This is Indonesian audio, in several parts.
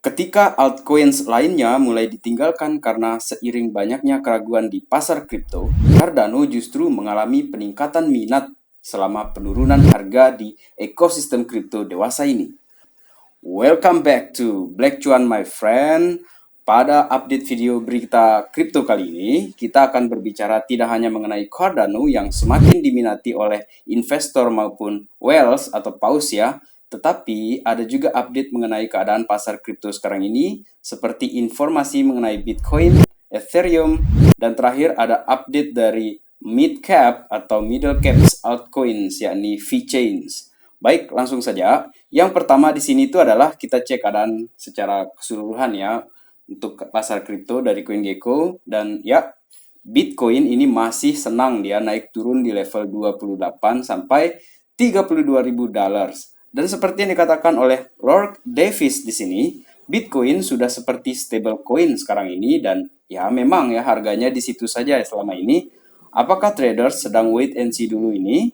Ketika altcoins lainnya mulai ditinggalkan karena seiring banyaknya keraguan di pasar kripto, Cardano justru mengalami peningkatan minat selama penurunan harga di ekosistem kripto dewasa ini. Welcome back to Black Cuan my friend. Pada update video berita kripto kali ini, kita akan berbicara tidak hanya mengenai Cardano yang semakin diminati oleh investor maupun whales atau paus ya, tetapi ada juga update mengenai keadaan pasar kripto sekarang ini, seperti informasi mengenai Bitcoin, Ethereum, dan terakhir ada update dari mid cap atau middle caps altcoins yakni VeChains. Baik, langsung saja. Yang pertama di sini itu adalah kita cek keadaan secara keseluruhan ya untuk pasar kripto dari CoinGecko, dan ya Bitcoin ini masih senang dia naik turun di level 28 sampai 32.000 dollars. Dan seperti yang dikatakan oleh Lord Davis di sini, Bitcoin sudah seperti stable coin sekarang ini, dan ya memang ya harganya di situ saja selama ini. Apakah traders sedang wait and see dulu ini?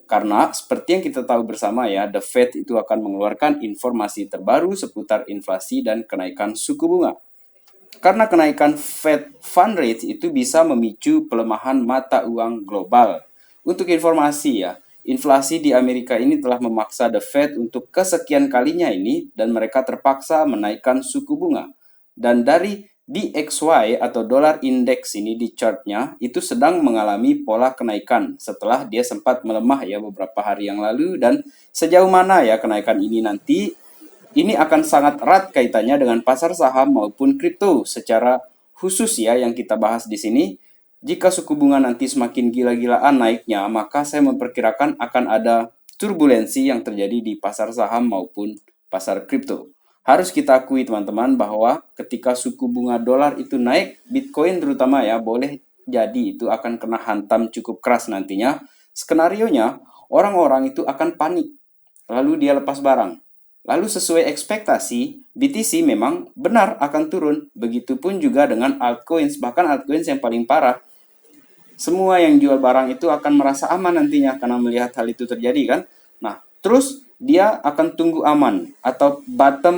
Karena seperti yang kita tahu bersama ya, The Fed itu akan mengeluarkan informasi terbaru seputar inflasi dan kenaikan suku bunga. Karena kenaikan Fed Fund Rate itu bisa memicu pelemahan mata uang global. Untuk informasi ya, inflasi di Amerika ini telah memaksa The Fed untuk kesekian kalinya ini dan mereka terpaksa menaikkan suku bunga. Dan dari DXY atau dollar index ini di chartnya itu sedang mengalami pola kenaikan setelah dia sempat melemah ya beberapa hari yang lalu, dan sejauh mana ya kenaikan ini nanti ini akan sangat erat kaitannya dengan pasar saham maupun kripto secara khusus ya yang kita bahas di sini. Jika suku bunga nanti semakin gila-gilaan naiknya, maka saya memperkirakan akan ada turbulensi yang terjadi di pasar saham maupun pasar kripto. Harus kita akui teman-teman bahwa ketika suku bunga dolar itu naik, Bitcoin terutama ya, boleh jadi itu akan kena hantam cukup keras nantinya. Skenarionya, orang-orang itu akan panik, lalu dia lepas barang. Lalu sesuai ekspektasi, BTC memang benar akan turun. Begitupun juga dengan altcoins, bahkan altcoins yang paling parah. Semua yang jual barang itu akan merasa aman nantinya karena melihat hal itu terjadi kan. Nah, terus dia akan tunggu aman atau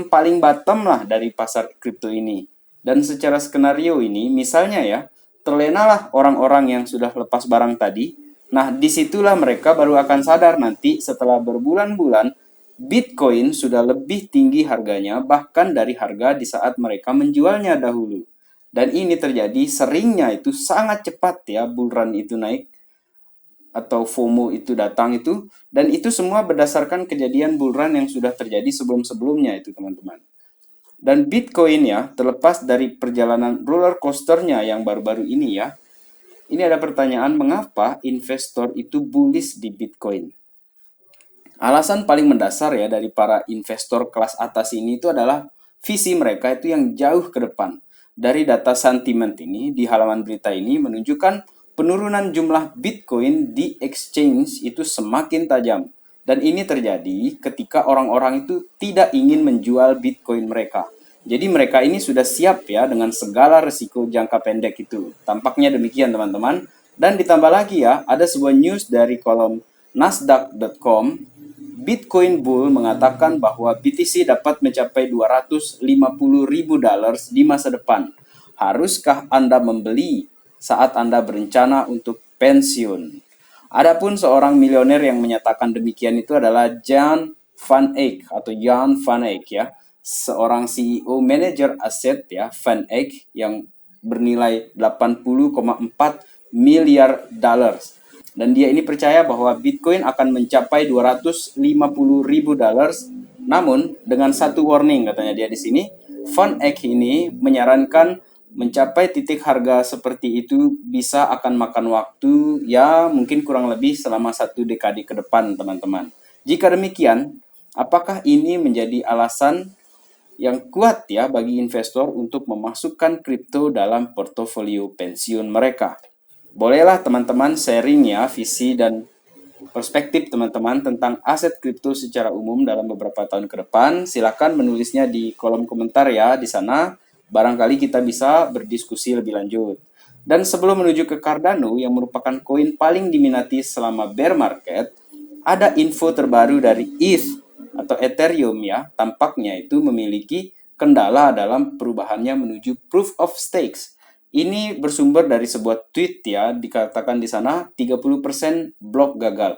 paling bottom lah dari pasar kripto ini. Dan secara skenario ini, misalnya ya, terlenalah orang-orang yang sudah lepas barang tadi. Nah, disitulah mereka baru akan sadar nanti setelah berbulan-bulan Bitcoin sudah lebih tinggi harganya bahkan dari harga di saat mereka menjualnya dahulu. Dan ini terjadi seringnya itu sangat cepat ya, bull run itu naik atau FOMO itu datang itu, dan itu semua berdasarkan kejadian bull run yang sudah terjadi sebelum-sebelumnya itu teman-teman. Dan Bitcoin ya, terlepas dari perjalanan roller coasternya yang baru-baru ini ya, ini ada pertanyaan, mengapa investor itu bullish di Bitcoin? Alasan paling mendasar ya dari para investor kelas atas ini itu adalah visi mereka itu yang jauh ke depan. Dari data sentiment ini di halaman berita ini menunjukkan penurunan jumlah Bitcoin di exchange itu semakin tajam. Dan ini terjadi ketika orang-orang itu tidak ingin menjual Bitcoin mereka. Jadi mereka ini sudah siap ya dengan segala resiko jangka pendek itu. Tampaknya demikian teman-teman. Dan ditambah lagi ya, ada sebuah news dari kolom Nasdaq.com. Bitcoin Bull mengatakan bahwa BTC dapat mencapai 250.000 dollars di masa depan. Haruskah Anda membeli saat Anda berencana untuk pensiun? Adapun seorang milioner yang menyatakan demikian itu adalah Jan van Eyck atau Jan van Eyck ya, seorang CEO manajer aset ya Van Eyck yang bernilai 80,4 miliar dollars. Dan dia ini percaya bahwa Bitcoin akan mencapai 250.000 dollars. Namun dengan satu warning katanya dia di sini, Van Eck ini menyarankan mencapai titik harga seperti itu bisa akan makan waktu ya mungkin kurang lebih selama 1 dekade ke depan teman-teman. Jika demikian, apakah ini menjadi alasan yang kuat ya bagi investor untuk memasukkan kripto dalam portofolio pensiun mereka? Bolehlah teman-teman sharing ya visi dan perspektif teman-teman tentang aset kripto secara umum dalam beberapa tahun ke depan. Silakan menulisnya di kolom komentar ya di sana. Barangkali kita bisa berdiskusi lebih lanjut. Dan sebelum menuju ke Cardano yang merupakan koin paling diminati selama bear market, ada info terbaru dari ETH atau Ethereum ya. Tampaknya itu memiliki kendala dalam perubahannya menuju proof of stakes. Ini bersumber dari sebuah tweet ya, dikatakan di sana 30% blok gagal.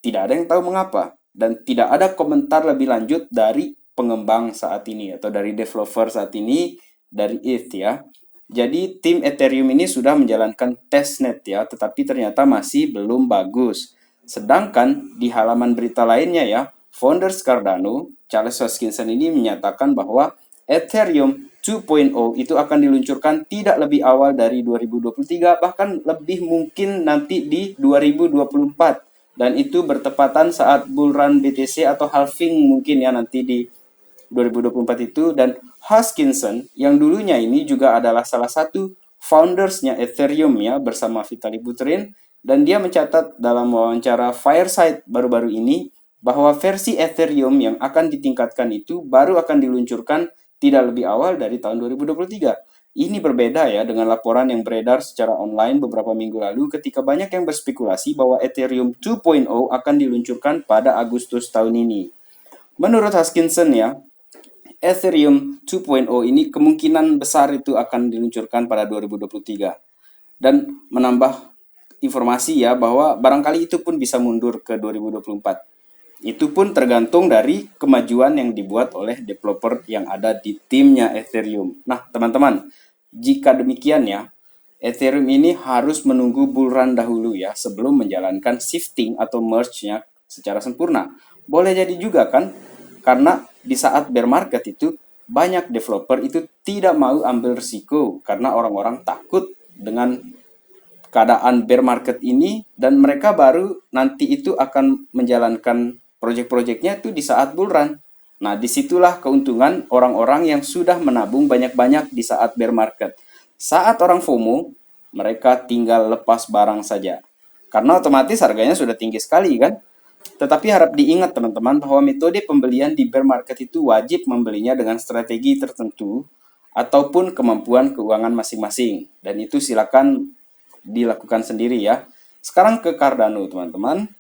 Tidak ada yang tahu mengapa dan tidak ada komentar lebih lanjut dari pengembang saat ini atau dari developer saat ini dari ETH ya. Jadi tim Ethereum ini sudah menjalankan testnet ya, tetapi ternyata masih belum bagus. Sedangkan di halaman berita lainnya ya, founder Cardano, Charles Hoskinson ini menyatakan bahwa Ethereum 2.0 itu akan diluncurkan tidak lebih awal dari 2023, bahkan lebih mungkin nanti di 2024. Dan itu bertepatan saat bull run BTC atau halving mungkin ya nanti di 2024 itu. Dan Hoskinson yang dulunya ini juga adalah salah satu foundersnya Ethereum ya bersama Vitalik Buterin, dan dia mencatat dalam wawancara Fireside baru-baru ini bahwa versi Ethereum yang akan ditingkatkan itu baru akan diluncurkan tidak lebih awal dari tahun 2023. Ini berbeda ya dengan laporan yang beredar secara online beberapa minggu lalu ketika banyak yang berspekulasi bahwa Ethereum 2.0 akan diluncurkan pada Agustus tahun ini. Menurut Hoskinson ya, Ethereum 2.0 ini kemungkinan besar itu akan diluncurkan pada 2023. Dan menambah informasi ya bahwa barangkali itu pun bisa mundur ke 2024. Itu pun tergantung dari kemajuan yang dibuat oleh developer yang ada di timnya Ethereum. Nah, teman-teman, jika demikian ya, Ethereum ini harus menunggu bull run dahulu ya sebelum menjalankan shifting atau merge-nya secara sempurna. Boleh jadi juga kan, karena di saat bear market itu banyak developer itu tidak mau ambil risiko karena orang-orang takut dengan keadaan bear market ini, dan mereka baru nanti itu akan menjalankan proyek-proyeknya itu di saat bull run. Nah, disitulah keuntungan orang-orang yang sudah menabung banyak-banyak di saat bear market. Saat orang FOMO, mereka tinggal lepas barang saja. Karena otomatis harganya sudah tinggi sekali kan? Tetapi harap diingat teman-teman bahwa metode pembelian di bear market itu wajib membelinya dengan strategi tertentu ataupun kemampuan keuangan masing-masing. Dan itu silakan dilakukan sendiri ya. Sekarang ke Cardano teman-teman.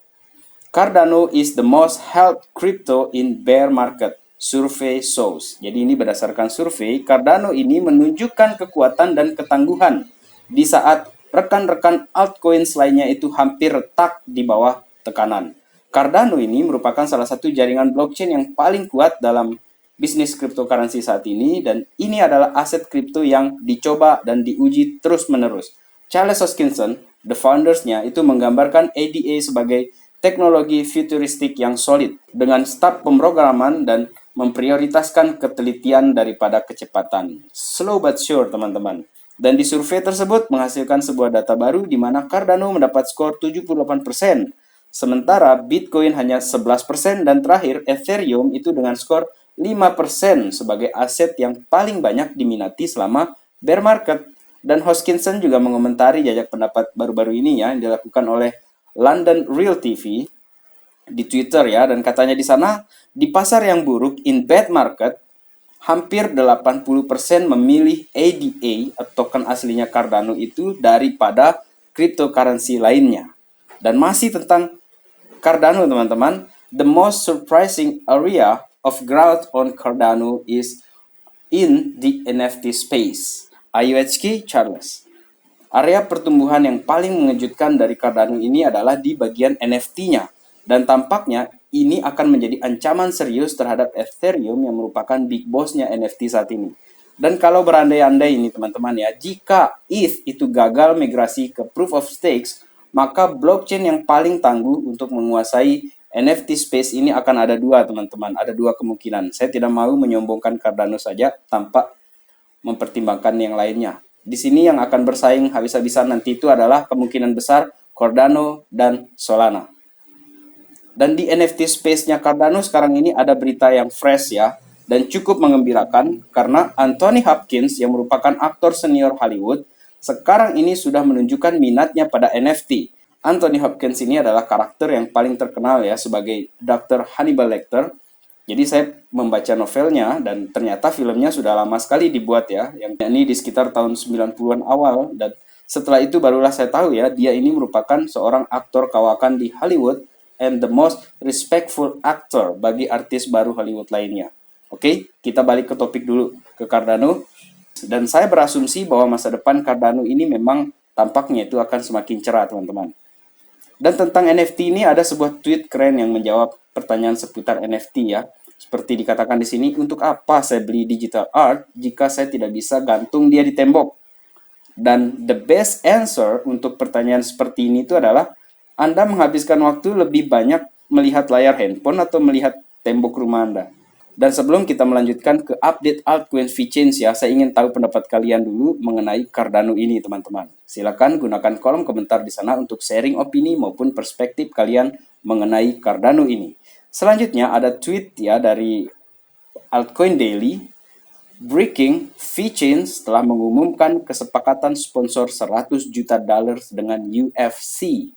Cardano is the most held crypto in bear market, survey shows. Jadi ini berdasarkan survei, Cardano ini menunjukkan kekuatan dan ketangguhan di saat rekan-rekan altcoins lainnya itu hampir retak di bawah tekanan. Cardano ini merupakan salah satu jaringan blockchain yang paling kuat dalam bisnis cryptocurrency saat ini, dan ini adalah aset kripto yang dicoba dan diuji terus-menerus. Charles Hoskinson, the foundersnya, itu menggambarkan ADA sebagai teknologi futuristik yang solid dengan staf pemrograman dan memprioritaskan ketelitian daripada kecepatan. Slow but sure, teman-teman. Dan di survei tersebut menghasilkan sebuah data baru di mana Cardano mendapat skor 78%, sementara Bitcoin hanya 11%, dan terakhir Ethereum itu dengan skor 5% sebagai aset yang paling banyak diminati selama bear market. Dan Hoskinson juga mengomentari jajak pendapat baru-baru ini ya yang dilakukan oleh London Real TV di Twitter ya, dan katanya di sana di pasar yang buruk in bad market hampir 80% memilih ADA atau token aslinya Cardano itu daripada cryptocurrency lainnya. Dan masih tentang Cardano teman-teman, the most surprising area of growth on Cardano is in the NFT space. IOHK Charles. Area pertumbuhan yang paling mengejutkan dari Cardano ini adalah di bagian NFT-nya. Dan tampaknya ini akan menjadi ancaman serius terhadap Ethereum yang merupakan big boss-nya NFT saat ini. Dan kalau berandai-andai ini teman-teman ya, jika ETH itu gagal migrasi ke Proof of Stakes, maka blockchain yang paling tangguh untuk menguasai NFT space ini akan ada dua teman-teman. Ada dua kemungkinan. Saya tidak mau menyombongkan Cardano saja tanpa mempertimbangkan yang lainnya. Di sini yang akan bersaing habis-habisan nanti itu adalah kemungkinan besar Cardano dan Solana. Dan di NFT space-nya Cardano sekarang ini ada berita yang fresh ya, dan cukup mengembirakan karena Anthony Hopkins yang merupakan aktor senior Hollywood sekarang ini sudah menunjukkan minatnya pada NFT. Anthony Hopkins ini adalah karakter yang paling terkenal ya sebagai Dr. Hannibal Lecter. Jadi saya membaca novelnya dan ternyata filmnya sudah lama sekali dibuat ya, yang ini di sekitar tahun 90-an awal, dan setelah itu barulah saya tahu ya dia ini merupakan seorang aktor kawakan di Hollywood and the most respectful actor bagi artis baru Hollywood lainnya. Oke, kita balik ke topik dulu, ke Cardano. Dan saya berasumsi bahwa masa depan Cardano ini memang tampaknya itu akan semakin cerah, teman-teman. Dan tentang NFT ini ada sebuah tweet keren yang menjawab pertanyaan seputar NFT ya. Seperti dikatakan di sini, untuk apa saya beli digital art jika saya tidak bisa gantung dia di tembok? Dan the best answer untuk pertanyaan seperti ini itu adalah Anda menghabiskan waktu lebih banyak melihat layar handphone atau melihat tembok rumah Anda. Dan sebelum kita melanjutkan ke update altcoin VeChains ya, saya ingin tahu pendapat kalian dulu mengenai Cardano ini, teman-teman. Silakan gunakan kolom komentar di sana untuk sharing opini maupun perspektif kalian mengenai Cardano ini. Selanjutnya ada tweet ya dari Altcoin Daily. Breaking, VeChains telah mengumumkan kesepakatan sponsor $100 juta dengan UFC.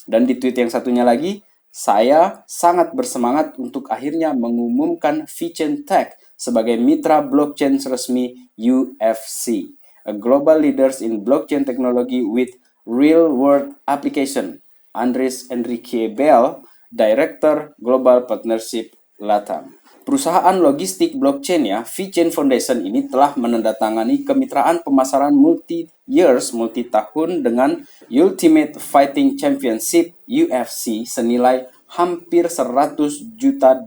Dan di tweet yang satunya lagi, saya sangat bersemangat untuk akhirnya mengumumkan VeChain Tech sebagai mitra blockchain resmi UFC, a global leaders in blockchain technology with real-world application. Andres Enrique Bell, Director Global Partnership LATAM. Perusahaan logistik blockchain ya, VeChain Foundation ini telah menandatangani kemitraan pemasaran multi-tahun dengan Ultimate Fighting Championship UFC senilai hampir $100 juta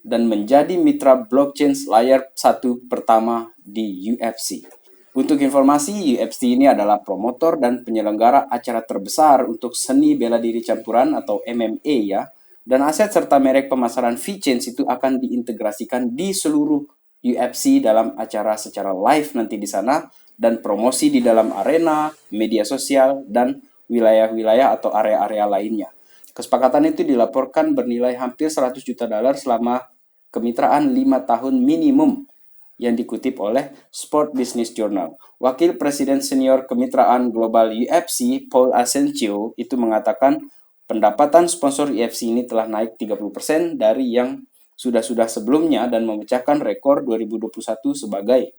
dan menjadi mitra blockchain layar satu pertama di UFC. Untuk informasi, UFC ini adalah promotor dan penyelenggara acara terbesar untuk seni bela diri campuran atau MMA ya. Dan aset serta merek pemasaran VeChains itu akan diintegrasikan di seluruh UFC dalam acara secara live nanti di sana dan promosi di dalam arena, media sosial, dan wilayah-wilayah atau area-area lainnya. Kesepakatan itu dilaporkan bernilai hampir $100 juta selama kemitraan 5 tahun minimum yang dikutip oleh Sport Business Journal. Wakil Presiden Senior Kemitraan Global UFC, Paul Asensio, itu mengatakan pendapatan sponsor UFC ini telah naik 30% dari yang sudah sebelumnya dan memecahkan rekor 2021 sebagai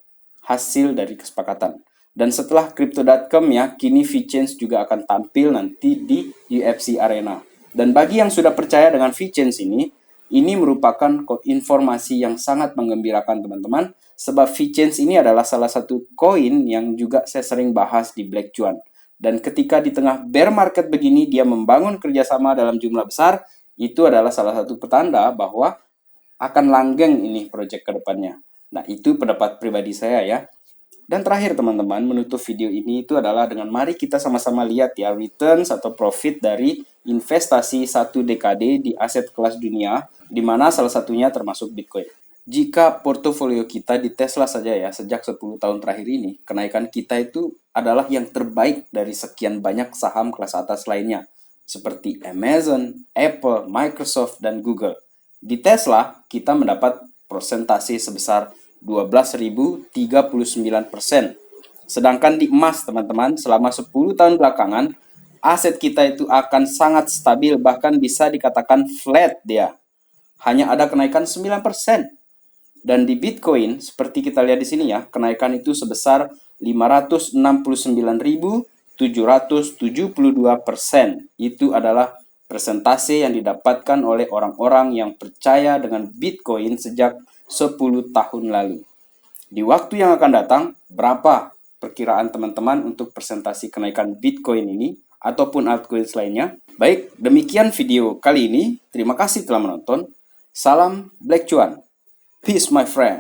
hasil dari kesepakatan. Dan setelah Crypto.com ya, kini VeChains juga akan tampil nanti di UFC Arena. Dan bagi yang sudah percaya dengan VeChains ini merupakan informasi yang sangat menggembirakan teman-teman, sebab VeChains ini adalah salah satu koin yang juga saya sering bahas di Black Chuan. Dan ketika di tengah bear market begini, dia membangun kerjasama dalam jumlah besar, itu adalah salah satu petanda bahwa akan langgeng ini proyek ke depannya. Nah, itu pendapat pribadi saya ya. Dan terakhir teman-teman, menutup video ini itu adalah dengan mari kita sama-sama lihat ya returns atau profit dari investasi satu dekade di aset kelas dunia, di mana salah satunya termasuk Bitcoin. Jika portofolio kita di Tesla saja ya, sejak 10 tahun terakhir ini, kenaikan kita itu adalah yang terbaik dari sekian banyak saham kelas atas lainnya, seperti Amazon, Apple, Microsoft, dan Google. Di Tesla, kita mendapat persentase sebesar 12.039%. Sedangkan di emas, teman-teman, selama 10 tahun belakangan, aset kita itu akan sangat stabil, bahkan bisa dikatakan flat dia. Hanya ada kenaikan 9%. Dan di Bitcoin, seperti kita lihat di sini ya, kenaikan itu sebesar 569.772%. Itu adalah persentase yang didapatkan oleh orang-orang yang percaya dengan Bitcoin sejak 10 tahun lalu. Di waktu yang akan datang, berapa perkiraan teman-teman untuk persentase kenaikan Bitcoin ini ataupun altcoin lainnya? Baik, demikian video kali ini. Terima kasih telah menonton. Salam Black Chuan. Peace, my friend.